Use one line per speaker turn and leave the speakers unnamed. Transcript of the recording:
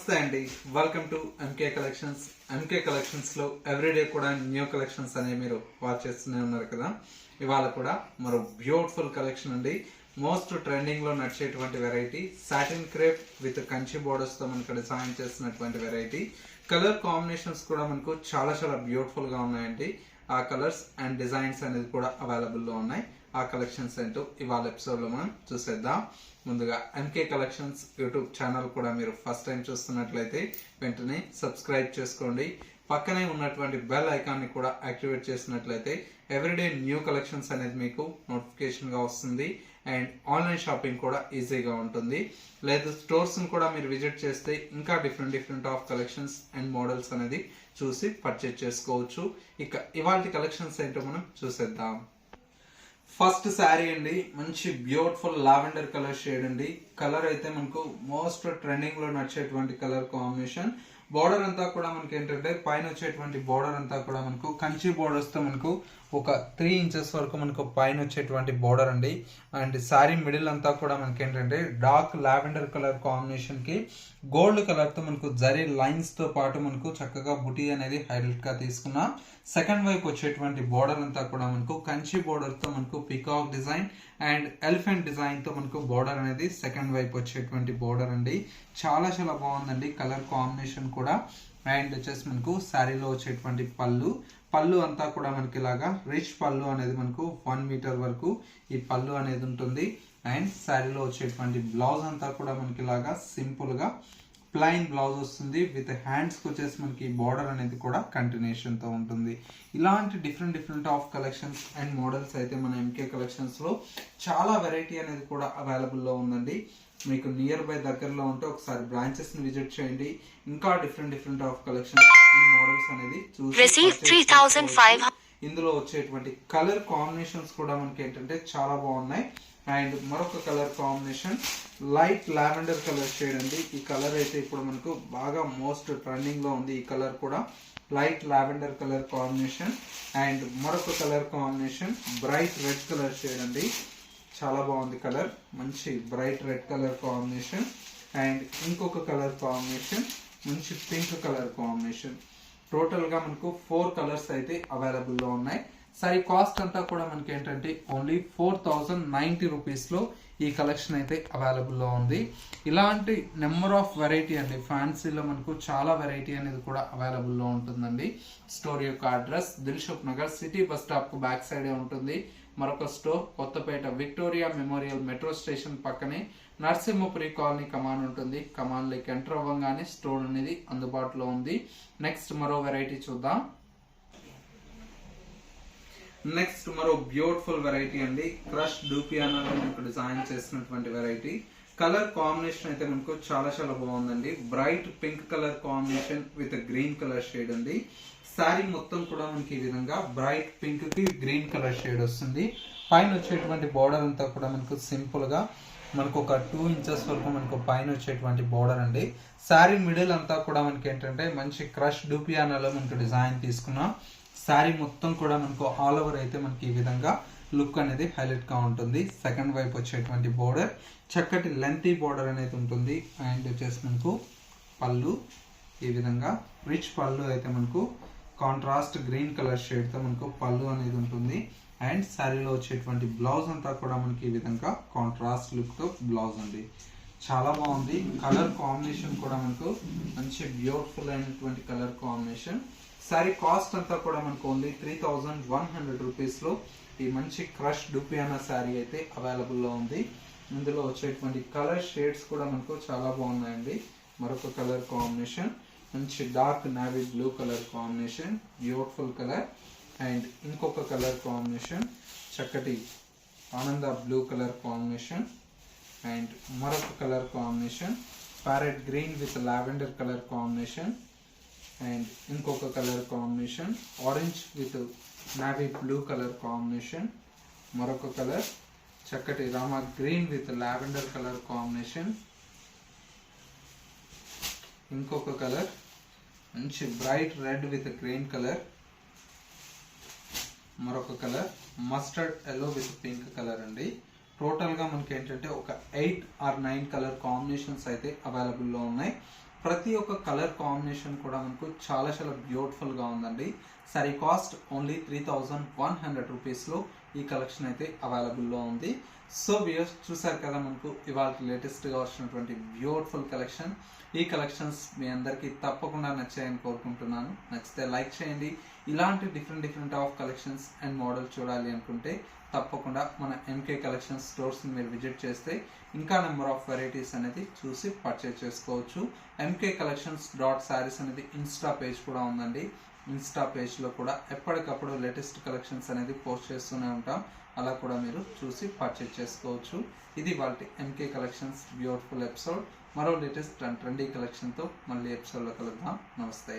నమస్తే అండి, welcome to MK collections. MK collections లో ఎవ్రీడే కూడా న్యూ కలెక్షన్స్ అనేవి మీరు వాచ్ చేస్తూనే ఉన్నారు కదా. ఇవాళ కూడా మరో బ్యూటిఫుల్ కలెక్షన్ అండి. మోస్ట్ ట్రెండింగ్ లో నడిచేటువంటి variety satin crepe with Kanchi borders తో మనకు డిజైన్ చేసినటువంటి వెరైటీ. కలర్ కాంబినేషన్స్ కూడా మనకు చాలా చాలా బ్యూటిఫుల్ గా ఉన్నాయండి. ఆ కలర్స్ అండ్ డిజైన్స్ అనేది కూడా అవైలబుల్ లో ఉన్నాయి. ఆ కలెక్షన్స్ ఏంటో ఇవాళ ఎపిసోడ్ లో మనం చూసేద్దాం. ముందుగా ఎంకే కలెక్షన్స్ యూట్యూబ్ ఛానల్ కూడా మీరు ఫస్ట్ టైం చూస్తున్నట్లయితే వెంటనే సబ్స్క్రైబ్ చేసుకోండి. పక్కనే ఉన్నటువంటి బెల్ ఐకాన్ ని కూడా యాక్టివేట్ చేసినట్లయితే ఎవ్రీడే న్యూ కలెక్షన్స్ అనేది మీకు నోటిఫికేషన్ గా వస్తుంది. అండ్ ఆన్లైన్ షాపింగ్ కూడా ఈజీగా ఉంటుంది. లేదు స్టోర్స్ కూడా మీరు విజిట్ చేస్తే ఇంకా different of collections and models అనేది చూసి పర్చేజ్ చేసుకోవచ్చు. ఇక ఇవాళ కలెక్షన్స్ ఏంటో మనం చూసేద్దాం. ఫస్ట్ శారీ అండి, మంచి బ్యూటిఫుల్ లావెండర్ కలర్ షేడ్ అండి. కలర్ అయితే మనకు మోస్ట్ ట్రెండింగ్ లో నడిచేటువంటి కలర్ కాంబినేషన్. బోర్డర్ అంతా కూడా మనకి ఏంటంటే పైన వచ్చేటువంటి బోర్డర్ అంతా కూడా మనకు కంచి బోర్డర్స్ తో మనకు ఒక 3 ఇంచెస్ వరకు మనకు పైన వచ్చేటువంటి బోర్డర్ అండి. అండ్ శారీ మిడిల్ అంతా కూడా మనకి ఏంటంటే డార్క్ లావెండర్ కలర్ కాంబినేషన్ కి గోల్డ్ కలర్ తో మనకు జరీ లైన్స్ తో పాటు మనకు చక్కగా బుటీ అనేది హైలైట్ గా తీసుకున్నాం. సెకండ్ వైపు వచ్చేటువంటి బోర్డర్ అంతా కూడా మనకు కంచి బోర్డర్ తో మనకు peacock design and elephant design తో మనకు బోర్డర్ అనేది సెకండ్ వైపు వచ్చేటువంటి బోర్డర్ అండి. చాలా చాలా బాగుందండి కలర్ కాంబినేషన్ కూడా. అండ్ వచ్చేసి మనకు శారీలో వచ్చేటువంటి పళ్ళు అంతా కూడా మనకి ఇలాగా రిచ్ పళ్ళు అనేది మనకు 1 మీటర్ వరకు ఈ పళ్ళు అనేది ఉంటుంది. అండ్ శారీలో వచ్చేటువంటి బ్లౌజ్ అంతా కూడా మనకి ఇలాగా సింపుల్ గా ప్లైన్ బ్లౌజ్ వస్తుంది. విత్ హ్యాండ్స్ కి వచ్చేసి మనకి బార్డర్ అనేది కూడా కంటిన్యూషన్ తో ఉంటుంది. ఇలాంటి different of collections and models అయితే మన ఎంకే కలెక్షన్స్ లో చాలా వెరైటీ అనేది కూడా అవైలబుల్ లో ఉందండి. మీకు నియర్ బై దగ్గరలో ఉంటే ఒకసారి బ్రాంచెస్ ని విజిట్ చేయండి. ఇంకా different of collections and models అనేది చూసి ఇందులో వచ్చేటువంటి కలర్ కాంబినేషన్స్ కూడా మనకి ఏంటంటే చాలా బాగున్నాయి. అండ్ మరొక colour combination light lavender colour shade అండి. ఈ కలర్ అయితే ఇప్పుడు మనకు బాగా మోస్ట్ ట్రెండింగ్ లో ఉంది. ఈ కలర్ కూడా light lavender colour combination. And మరొక colour combination bright red colour shade అండి. చాలా బాగుంది కలర్, మంచి bright red colour combination. And ఇంకొక కలర్ కాంబినేషన్ మంచి పింక్ కలర్ కాంబినేషన్. టోటల్ గా మనకు 4 కలర్స్ అయితే అవైలబుల్ లో ఉన్నాయి. సారీ కాస్ట్ అంతా కూడా మనకి ఏంటంటే ఓన్లీ 4090 రూపీస్ లో ఈ కలెక్షన్ అయితే అవైలబుల్ లో ఉంది. ఇలాంటి నెంబర్ ఆఫ్ వెరైటీ అండి, ఫ్యాన్సీలో మనకు చాలా వెరైటీ అనేది కూడా అవైలబుల్ లో ఉంటుందండి. స్టోర్ యొక్క address Dilsukh Nagar city bus stop కు బ్యాక్ సైడే ఉంటుంది. మరొక store Kothapet Victoria Memorial metro station పక్కనే నరసింహపురి కాలనీ కమాన్ ఉంటుంది. కమాన్ లోకి ఎంటర్ అవ్వగానే స్టోర్ అనేది అందుబాటులో ఉంది. నెక్స్ట్ మరో వెరైటీ చూద్దాం. నెక్స్ట్ మరో బ్యూటిఫుల్ వెరైటీ అండి, క్రష్ డూపియానాలో మనకు డిజైన్ చేసినటువంటి వెరైటీ. కలర్ కాంబినేషన్ అయితే మనకు చాలా చాలా బాగుందండి. Bright pink colour combination with green colour shade అండి. శారీ మొత్తం కూడా మనకి ఈ విధంగా బ్రైట్ పింక్ కి గ్రీన్ కలర్ షేడ్ వస్తుంది. పైన వచ్చేటువంటి బోర్డర్ అంతా కూడా మనకు సింపుల్ గా మనకు ఒక 2 ఇంచెస్ వరకు మనకు పైన వచ్చేటువంటి బోర్డర్ అండి. శారీ మిడిల్ అంతా కూడా మనకి ఏంటంటే మంచి క్రష్ డూపియానాలో మనకు డిజైన్ తీసుకున్నాం. శారీ మొత్తం కూడా మనకు ఆల్ ఓవర్ అయితే మనకి ఈ విధంగా లుక్ అనేది హైలైట్ గా ఉంటుంది. సెకండ్ వైపు వచ్చేటువంటి బోర్డర్ చక్కటి లెంతీ బోర్డర్ అనేది ఉంటుంది. అండ్ వచ్చేసి మనకు పళ్ళు ఈ విధంగా రిచ్ పళ్ళు అయితే మనకు కాంట్రాస్ట్ గ్రీన్ కలర్ షేడ్ తో మనకు పళ్ళు అనేది ఉంటుంది. అండ్ శారీలో వచ్చేటువంటి బ్లౌజ్ అంతా కూడా మనకి ఈ విధంగా కాంట్రాస్ట్ లుక్ తో బ్లౌజ్ అండి. చాలా బాగుంది కలర్ కాంబినేషన్ కూడా మనకు మంచి బ్యూటిఫుల్ అయినటువంటి కలర్ కాంబినేషన్. శారీ కాస్ట్ అంతా కూడా మనకు ఓన్లీ 3100 రూపీస్ లో ఈ మంచి క్రష్ డూపియానా శారీ అయితే అవైలబుల్ లో ఉంది. ఇందులో వచ్చేటువంటి కలర్ షేడ్స్ కూడా మనకు చాలా బాగున్నాయండి. మరొక కలర్ కాంబినేషన్ మంచి dark navy blue colour combination, beautiful colour. And ఇంకొక కలర్ కాంబినేషన్ చక్కటి ఆనంద బ్లూ కలర్ కాంబినేషన్. అండ్ మరొక colour combination parrot green with lavender colour combination. And ఇంకొక colour combination orange with navy blue colour combination. మరొక colour చక్కటి Rama green with lavender colour combination. ఇంకొక colour మంచి bright red with green colour. మరొక colour mustard yellow with pink colour అండి. Total గా మనకి ఏంటంటే ఒక 8 or 9 కలర్ కాంబినేషన్స్ అయితే అవైలబుల్ లో ఉన్నాయి. ప్రతి ఒక్క కలర్ కాంబినేషన్ కూడా మనకు చాలా చాలా బ్యూటిఫుల్గా ఉందండి. సారీ కాస్ట్ ఓన్లీ 3100 రూపీస్లో ఈ కలెక్షన్ అయితే అవైలబుల్లో ఉంది. సో వ్యూయర్స్ చూసారు కదా, మనకు ఇవాళ లేటెస్ట్గా వచ్చినటువంటి బ్యూటిఫుల్ కలెక్షన్. ఈ కలెక్షన్స్ మీ అందరికీ తప్పకుండా నచ్చాయని కోరుకుంటున్నాను. నచ్చితే లైక్ చేయండి. ఇలాంటి different of collections and model చూడాలి అనుకుంటే తప్పకుండా మన ఎంకే కలెక్షన్స్ స్టోర్స్ని మీరు విజిట్ చేస్తే ఇంకా నెంబర్ ఆఫ్ వెరైటీస్ అనేది చూసి పర్చేజ్ చేసుకోవచ్చు. ఎంకే కలెక్షన్స్ .sarees అనేది ఇన్స్టా పేజ్ కూడా ఉందండి. ఇన్స్టా పేజ్లో కూడా ఎప్పటికప్పుడు లేటెస్ట్ కలెక్షన్స్ అనేది పోస్ట్ చేస్తూనే ఉంటాం. అలా కూడా మీరు చూసి పర్చేజ్ చేసుకోవచ్చు. ఇది వాళ్ళ ఎంకే కలెక్షన్స్ బ్యూటిఫుల్ ఎపిసోడ్. మరో లేటెస్ట్ అండ్ ట్రెండీ కలెక్షన్తో మళ్ళీ ఎపిసోడ్లో కలుద్దాం. నమస్తే.